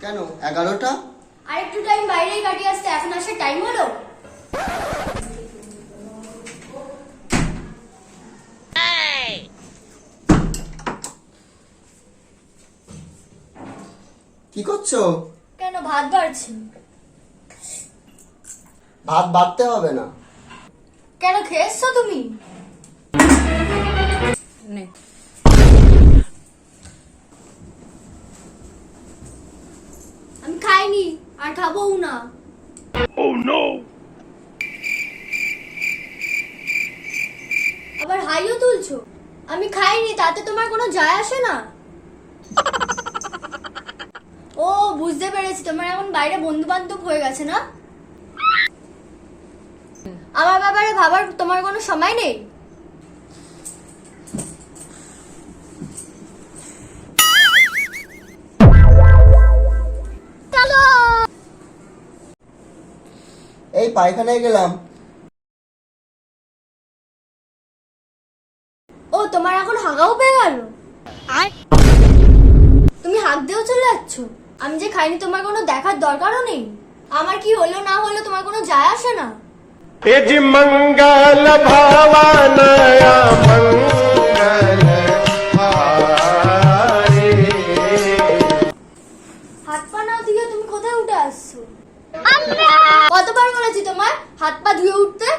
কেন 11টা? আর একটু টাইম বাইরেই কাটিয়ে আসতে, এখন আসার টাইম হলো? কি করছো? কেন ভাত বাড়ছি? ভাত বাড়তে হবে না। কেন খেয়েছো তুমি? আমি খাইনি আর খাবোও না। আবার হাইও তুলছো। আমি খাইনি, তাতে তোমার কোনো যায় আসে না। ও বুঝতে পেরেছি, তোমার এখন বাইরে বন্ধু বান্ধব হয়ে গেছে না? আমার ব্যাপারে ভাবার তোমার কোনো সময় নেই। এই পায়খানায় গেলাম। ও তোমার এখন হাগাও পেয়ে গেল? তুমি হাঁক দিয়েও চলে যাচ্ছ? আমি যে খাইনি তোমার কোনো দেখার দরকারও নেই। আমার কি হলো না হলো তোমার কোনো যায় আসে না। मंगल भावनया मंगल हारे। হাত পা না ধুয়ে তুমি কোথায় উঠে আসছো? কতবার বলেছি তোমার হাত পা ধুয়ে উঠতে?